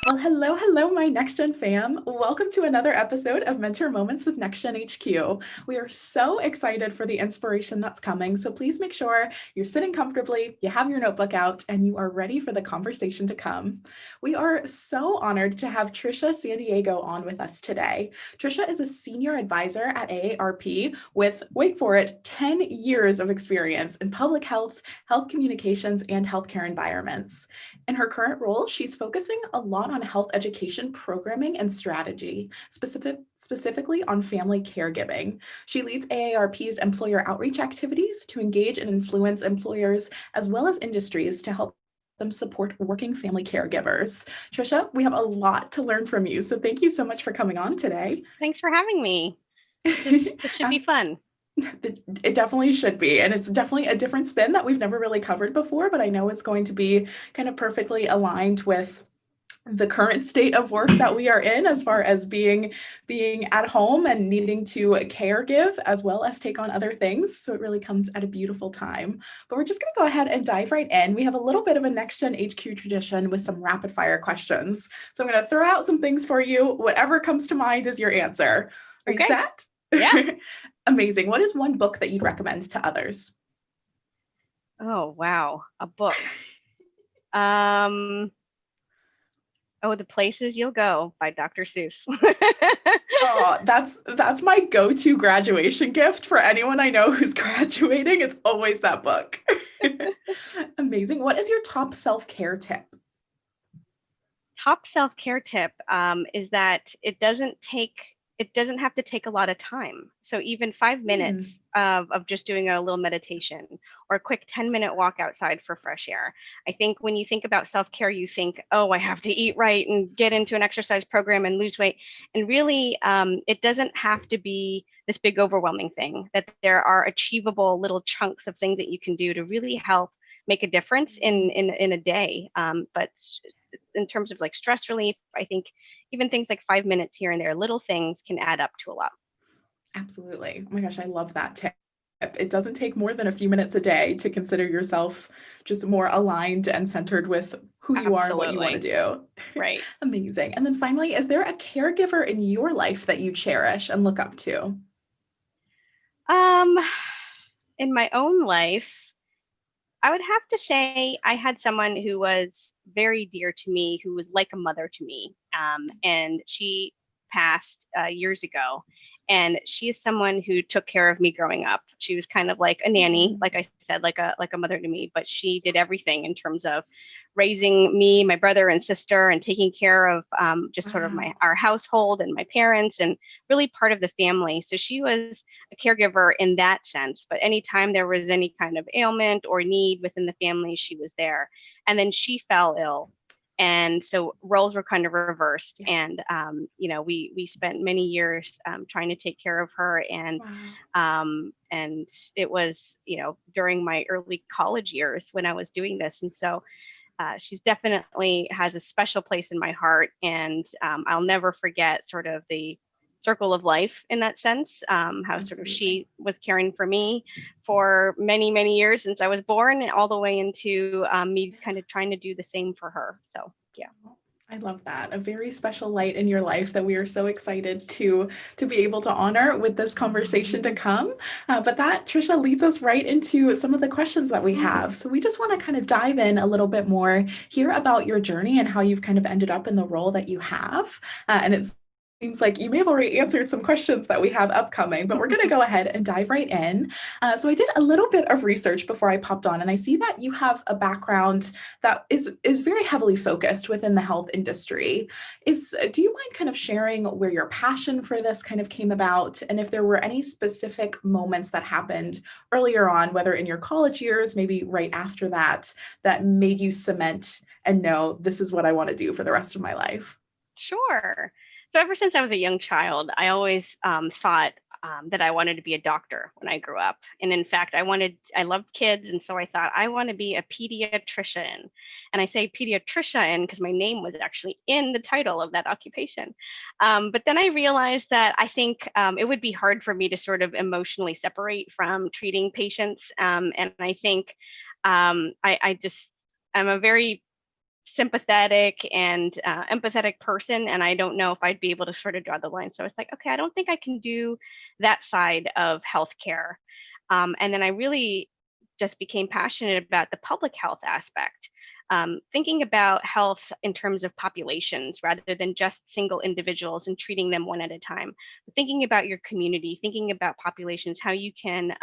Well, hello, my Next Gen fam. Welcome to another episode of Mentor Moments with Next Gen HQ. We are so excited for the inspiration that's coming. So please make sure you're sitting comfortably, you have your notebook out, and you are ready for the conversation to come. We are so honored to have Tricia Sandiego on with us today. Tricia is a senior advisor at AARP with, wait for it, 10 years of experience in public health, health communications, and healthcare environments. In her current role, she's focusing a lot on health education programming and strategy, specifically on family caregiving. She leads AARP's employer outreach activities to engage and influence employers as well as industries to help them support working family caregivers. Tricia, we have a lot to learn from you, so thank you so much for coming on today. Thanks for having me. This should be fun. It definitely should be. And it's definitely a different spin that we've never really covered before, but I know it's going to be kind of perfectly aligned with the current state of work that we are in as far as being at home and needing to care give as well as take on other things. So it really comes at a beautiful time. But we're just going to go ahead and dive right in. We have a little bit of a Next Gen HQ tradition with some rapid fire questions. So I'm going to throw out some things for you. Whatever comes to mind is your answer. Are you set? Yeah. Amazing. What is one book that you'd recommend to others? Oh, wow. A book. The Places You'll Go by Dr. Seuss. Oh, that's my go-to graduation gift for anyone I know who's graduating. It's always that book. Amazing. What is your top self-care tip? Top self-care tip is that it doesn't have to take a lot of time. So even 5 minutes of just doing a little meditation or a quick 10-minute walk outside for fresh air. I think when you think about self-care, you think, oh, I have to eat right and get into an exercise program and lose weight. And really, it doesn't have to be this big overwhelming thing, that there are achievable little chunks of things that you can do to really help make a difference in a day. But in terms of like stress relief, I think even things like 5 minutes here and there, little things can add up to a lot. Absolutely. Oh my gosh, I love that tip. It doesn't take more than a few minutes a day to consider yourself just more aligned and centered with who you are and what you want to do. Right. Amazing. And then finally, is there a caregiver in your life that you cherish and look up to? In my own life, I would have to say I had someone who was very dear to me, who was like a mother to me. And she passed years ago. And she is someone who took care of me growing up. She was kind of like a nanny, like I said, like a mother to me, but she did everything in terms of raising me, my brother and sister, and taking care of just sort of our household and my parents, and really part of the family. So she was a caregiver in that sense. But anytime there was any kind of ailment or need within the family, she was there. And then she fell ill. And so roles were kind of reversed. And, we spent many years trying to take care of her. And, and it was, during my early college years when I was doing this. And so she's definitely has a special place in my heart. And I'll never forget sort of the circle of life in that sense, how Absolutely. Sort of she was caring for me for many, many years since I was born, all the way into me kind of trying to do the same for her. So, yeah. I love that. A very special light in your life that we are so excited to be able to honor with this conversation to come. But that, Tricia, leads us right into some of the questions that we have. So we just want to kind of dive in a little bit more, hear about your journey and how you've kind of ended up in the role that you have. And it's seems like you may have already answered some questions that we have upcoming, but we're going to go ahead and dive right in. So I did a little bit of research before I popped on, and I see that you have a background that is very heavily focused within the health industry. Do you mind kind of sharing where your passion for this kind of came about, and if there were any specific moments that happened earlier on, whether in your college years, maybe right after that, that made you cement and know this is what I want to do for the rest of my life? Sure. So ever since I was a young child, I always thought that I wanted to be a doctor when I grew up. And in fact, I loved kids. And so I thought I want to be a pediatrician. And I say pediatrician because my name was actually in the title of that occupation. But then I realized that I think it would be hard for me to sort of emotionally separate from treating patients. And I think I'm a very sympathetic and empathetic person, and I don't know if I'd be able to sort of draw the line. So I was like, okay, I don't think I can do that side of healthcare. And then I really just became passionate about the public health aspect, thinking about health in terms of populations rather than just single individuals and treating them one at a time. Thinking about your community, thinking about populations, how you can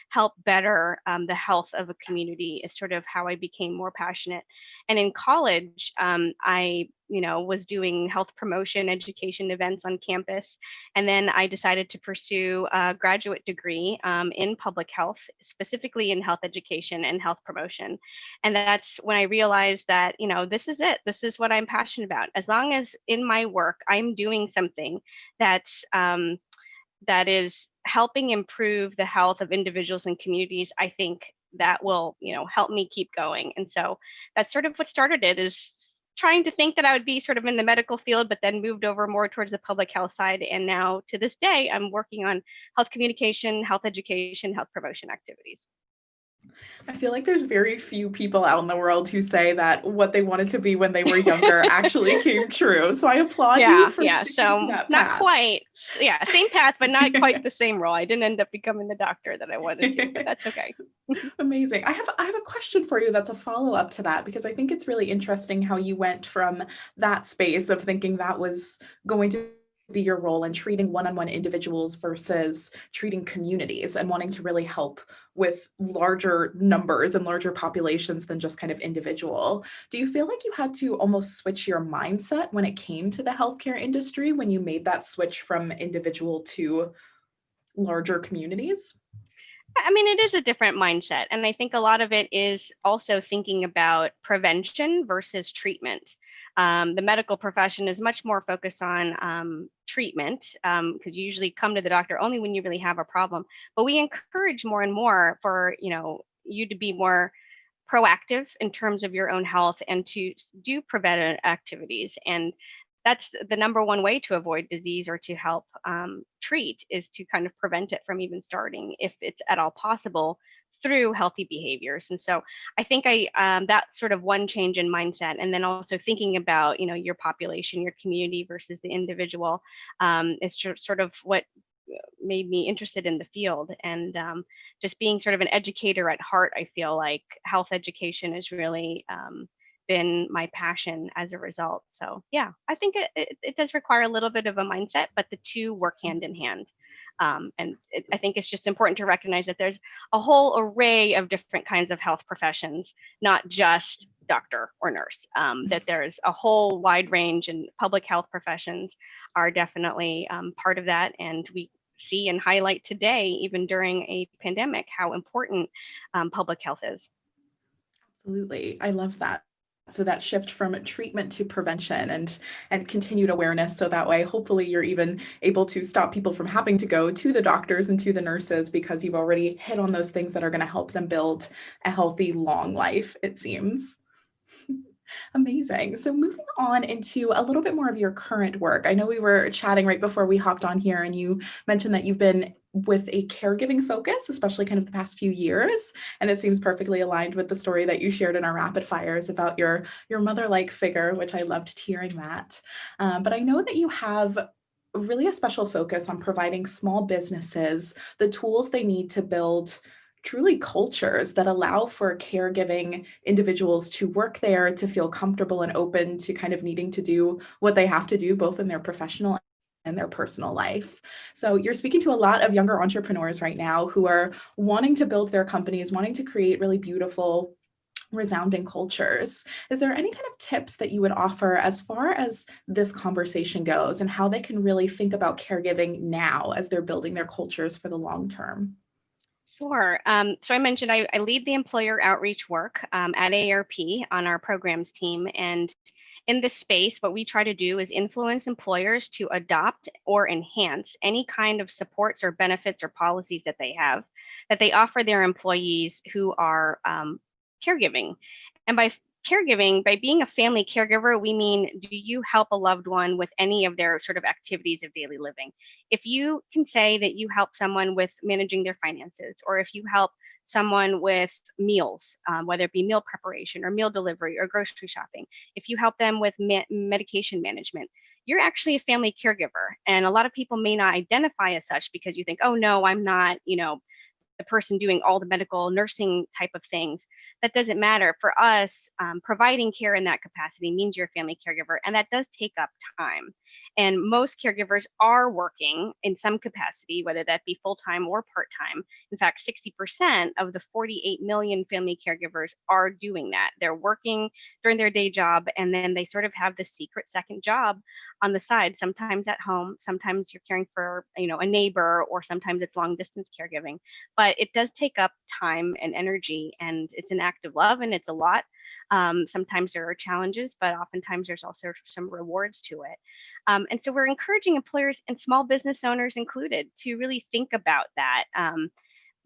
help better the health of a community is sort of how I became more passionate. And in college, I was doing health promotion education events on campus. And then I decided to pursue a graduate degree in public health, specifically in health education and health promotion. And that's when I realized that, this is it. This is what I'm passionate about. As long as in my work, I'm doing something that's, that is helping improve the health of individuals and communities, I think that will, help me keep going. And so that's sort of what started it, is trying to think that I would be sort of in the medical field, but then moved over more towards the public health side. And now to this day, I'm working on health communication, health education, health promotion activities. I feel like there's very few people out in the world who say that what they wanted to be when they were younger actually came true. So I applaud you for sticking So to that not path. quite, same path, but not quite the same role. I didn't end up becoming the doctor that I wanted to, but that's okay. Amazing. I have a question for you that's a follow-up to that, because I think it's really interesting how you went from that space of thinking that was going to be your role in treating one-on-one individuals versus treating communities and wanting to really help with larger numbers and larger populations than just kind of individual. Do you feel like you had to almost switch your mindset when it came to the healthcare industry when you made that switch from individual to larger communities? I mean, it is a different mindset. And I think a lot of it is also thinking about prevention versus treatment. The medical profession is much more focused on treatment, because you usually come to the doctor only when you really have a problem. But we encourage more and more for, you to be more proactive in terms of your own health and to do preventive activities. And that's the number one way to avoid disease or to help treat, is to kind of prevent it from even starting, if it's at all possible, through healthy behaviors. And so I think that's sort of one change in mindset. And then also thinking about, your population, your community versus the individual, is sort of what made me interested in the field. And just being sort of an educator at heart, I feel like health education has really been my passion as a result. So yeah, I think it does require a little bit of a mindset, but the two work hand in hand. I think it's just important to recognize that there's a whole array of different kinds of health professions, not just doctor or nurse, that there's a whole wide range, and public health professions are definitely part of that. And we see and highlight today, even during a pandemic, how important public health is. Absolutely. I love that. So that shift from treatment to prevention and continued awareness. So that way, hopefully you're even able to stop people from having to go to the doctors and to the nurses, because you've already hit on those things that are going to help them build a healthy, long life, it seems. Amazing. So moving on into a little bit more of your current work. I know we were chatting right before we hopped on here, and you mentioned that you've been with a caregiving focus, especially kind of the past few years. And it seems perfectly aligned with the story that you shared in our rapid fires about your mother-like figure, which I loved hearing that. But I know that you have really a special focus on providing small businesses the tools they need to build truly cultures that allow for caregiving individuals to work there, to feel comfortable and open to kind of needing to do what they have to do, both in their professional and their personal life. So you're speaking to a lot of younger entrepreneurs right now who are wanting to build their companies, wanting to create really beautiful, resounding cultures. Is there any kind of tips that you would offer as far as this conversation goes, and how they can really think about caregiving now as they're building their cultures for the long term? Sure. So I mentioned I lead the employer outreach work at AARP on our programs team. And in this space, what we try to do is influence employers to adopt or enhance any kind of supports or benefits or policies that they have, that they offer their employees who are caregiving. And by caregiving, by being a family caregiver, we mean, do you help a loved one with any of their sort of activities of daily living? If you can say that you help someone with managing their finances, or if you help someone with meals, whether it be meal preparation or meal delivery or grocery shopping, if you help them with medication management, you're actually a family caregiver. And a lot of people may not identify as such because you think, oh no, I'm not, the person doing all the medical nursing type of things. That doesn't matter. For us, providing care in that capacity means you're a family caregiver, and that does take up time. And most caregivers are working in some capacity, whether that be full-time or part-time. In fact, 60% of the 48 million family caregivers are doing that. They're working during their day job, and then they sort of have the secret second job on the side, sometimes at home, sometimes you're caring for, a neighbor, or sometimes it's long distance caregiving. But it does take up time and energy, and it's an act of love, and it's a lot. Sometimes there are challenges, but oftentimes there's also some rewards to it. And so we're encouraging employers and small business owners included to really think about that.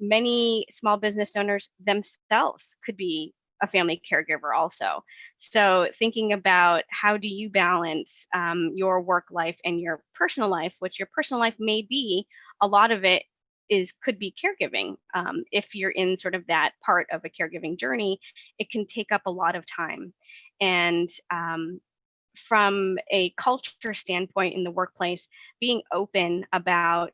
Many small business owners themselves could be a family caregiver also. So thinking about how do you balance your work life and your personal life, which your personal life may be, a lot of it could be caregiving. If you're in sort of that part of a caregiving journey, it can take up a lot of time. And from a culture standpoint in the workplace, being open about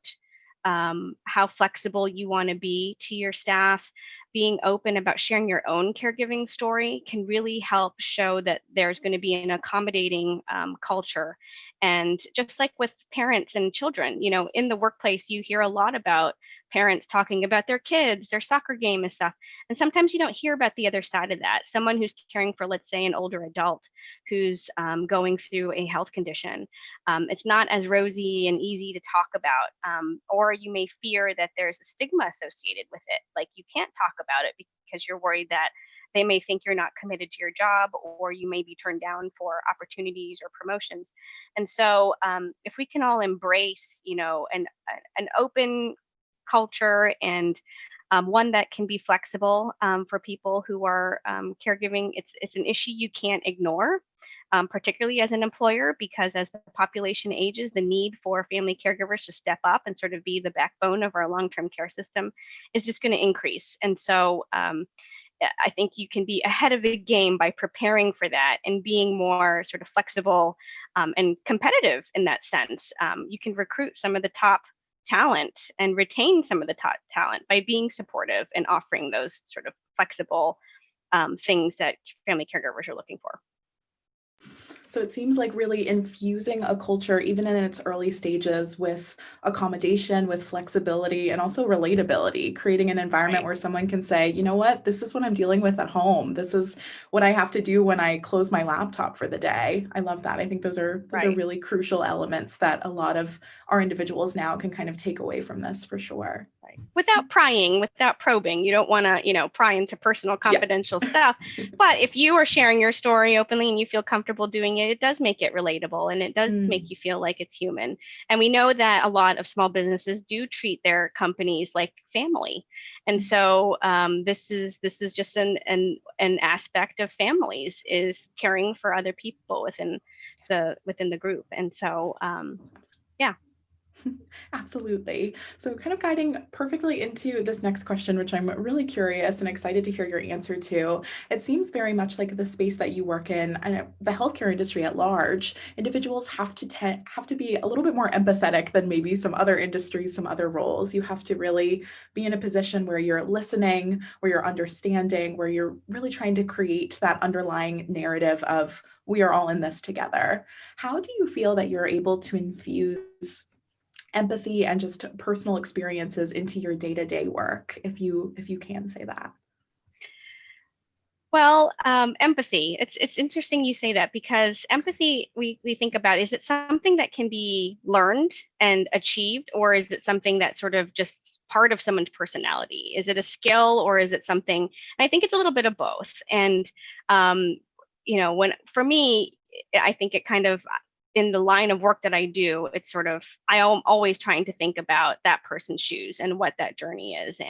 how flexible you want to be to your staff, being open about sharing your own caregiving story can really help show that there's going to be an accommodating culture. And just like with parents and children, in the workplace, you hear a lot about parents talking about their kids, their soccer game and stuff. And sometimes you don't hear about the other side of that. Someone who's caring for, let's say, an older adult who's going through a health condition. It's not as rosy and easy to talk about, or you may fear that there's a stigma associated with it. Like you can't talk about it because you're worried that they may think you're not committed to your job, or you may be turned down for opportunities or promotions. And so if we can all embrace, an open culture, and one that can be flexible for people who are caregiving, it's an issue you can't ignore, particularly as an employer, because as the population ages, the need for family caregivers to step up and sort of be the backbone of our long-term care system is just going to increase. And so I think you can be ahead of the game by preparing for that and being more sort of flexible and competitive in that sense. You can recruit some of the top talent and retain some of the top talent by being supportive and offering those sort of flexible things that family caregivers are looking for. So it seems like really infusing a culture, even in its early stages, with accommodation, with flexibility, and also relatability, creating an environment where someone can say, you know what, this is what I'm dealing with at home. This is what I have to do when I close my laptop for the day. I love that. I think those are really crucial elements that a lot of our individuals now can kind of take away from this, for sure. Without prying, without probing. You don't want to, pry into personal, confidential stuff. But if you are sharing your story openly and you feel comfortable doing it, it does make it relatable, and it does make you feel like it's human. And we know that a lot of small businesses do treat their companies like family. And so this is just an aspect of families, is caring for other people within the group. And so yeah. Absolutely. So kind of guiding perfectly into this next question, which I'm really curious and excited to hear your answer to. It seems very much like the space that you work in, and the healthcare industry at large, individuals have to be a little bit more empathetic than maybe some other industries, some other roles. You have to really be in a position where you're listening, where you're understanding, where you're really trying to create that underlying narrative of we are all in this together. How do you feel that you're able to infuse empathy and just personal experiences into your day-to-day work, if you can say that? Well, empathy. It's interesting you say that, because empathy, we think about, is it something that can be learned and achieved, or is it something that's sort of just part of someone's personality? Is it a skill, or is it something? And I think it's a little bit of both. And when for me, I think it kind of, in the line of work that I do, it's sort of, I am always trying to think about that person's shoes and what that journey is.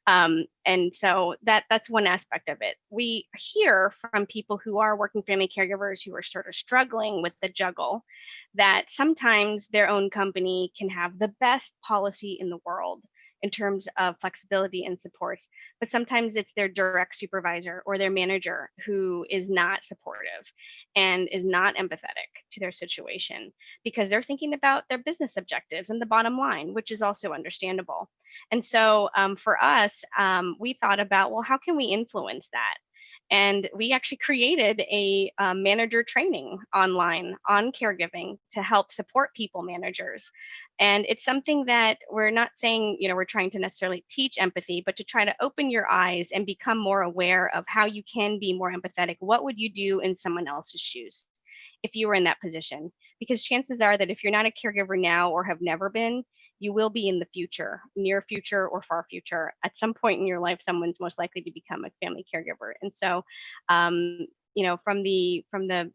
And so that's one aspect of it. We hear from people who are working family caregivers who are sort of struggling with the juggle, that sometimes their own company can have the best policy in the world in terms of flexibility and supports, but sometimes it's their direct supervisor or their manager who is not supportive and is not empathetic to their situation because they're thinking about their business objectives and the bottom line, which is also understandable. And so for us, we thought about, well, how can we influence that? And we actually created a manager training online on caregiving to help support people managers. And it's something that we're not saying, we're trying to necessarily teach empathy, but to try to open your eyes and become more aware of how you can be more empathetic. What would you do in someone else's shoes if you were in that position? Because chances are that if you're not a caregiver now or have never been, you will be in the future, near future or far future. At some point in your life, someone's most likely to become a family caregiver. And so, from the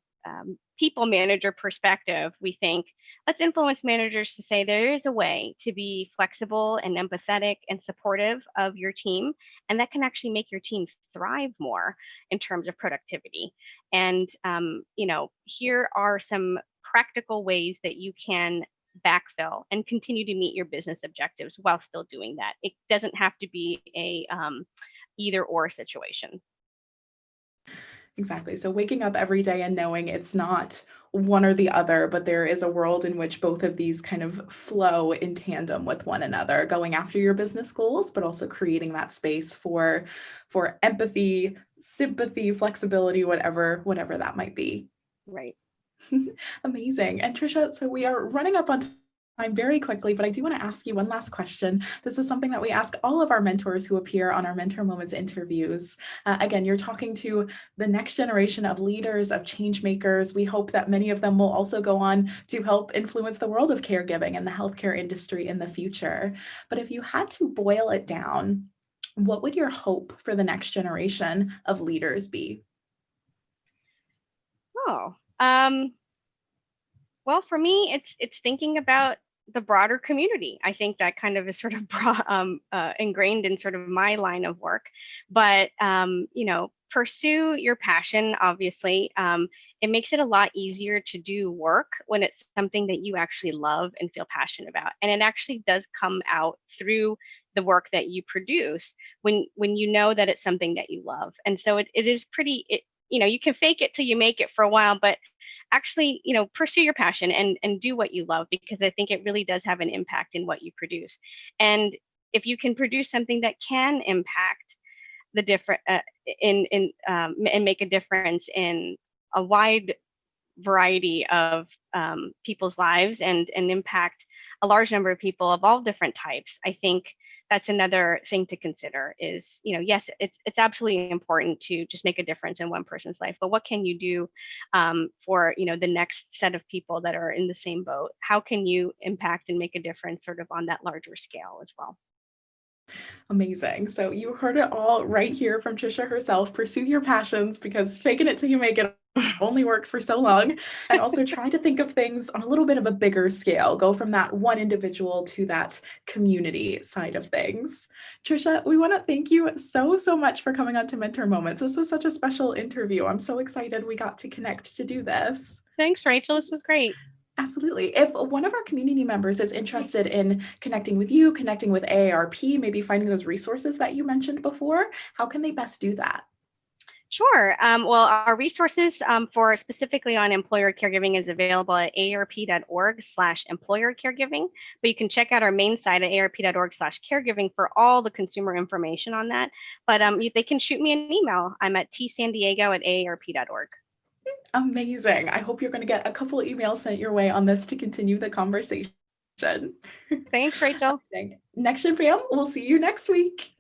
people manager perspective, we think let's influence managers to say there is a way to be flexible and empathetic and supportive of your team, and that can actually make your team thrive more in terms of productivity. And here are some practical ways that you can backfill and continue to meet your business objectives while still doing that. It doesn't have to be a either or situation. Exactly. So waking up every day and knowing it's not one or the other, but there is a world in which both of these kind of flow in tandem with one another, going after your business goals, but also creating that space for empathy, sympathy, flexibility, whatever that might be. Right. Amazing. And Tricia, so we are running up on time very quickly, but I do want to ask you one last question. This is something that we ask all of our mentors who appear on our Mentor Moments interviews. Again, you're talking to the next generation of leaders, of change makers. We hope that many of them will also go on to help influence the world of caregiving and the healthcare industry in the future. But if you had to boil it down, what would your hope for the next generation of leaders be? Well, for me, it's thinking about the broader community. I think that kind of is sort of ingrained in sort of my line of work. But pursue your passion. Obviously, it makes it a lot easier to do work when it's something that you actually love and feel passionate about, and it actually does come out through the work that you produce when you know that it's something that you love. And so it is pretty. You can fake it till you make it for a while, but actually, pursue your passion and do what you love, because I think it really does have an impact in what you produce. And if you can produce something that can impact the different and make a difference in a wide variety of people's lives and impact a large number of people of all different types, I think that's another thing to consider is, yes, it's absolutely important to just make a difference in one person's life, but what can you do for, the next set of people that are in the same boat? How can you impact and make a difference sort of on that larger scale as well? Amazing. So you heard it all right here from Tricia herself. Pursue your passions, because faking it till you make it only works for so long. And also try to think of things on a little bit of a bigger scale. Go from that one individual to that community side of things. Tricia, we want to thank you so much for coming on to Mentor Moments. This was such a special interview. I'm so excited we got to connect to do this. Thanks, Rachel. This was great. Absolutely. If one of our community members is interested in connecting with you, connecting with AARP, maybe finding those resources that you mentioned before, how can they best do that? Sure. Well, our resources for specifically on employer caregiving is available at aarp.org/employer caregiving. But you can check out our main site at aarp.org/caregiving for all the consumer information on that. But they can shoot me an email. I'm at tsandiego@aarp.org. Amazing. I hope you're going to get a couple of emails sent your way on this to continue the conversation. Thanks, Rachel. Next Gen fam, we'll see you next week.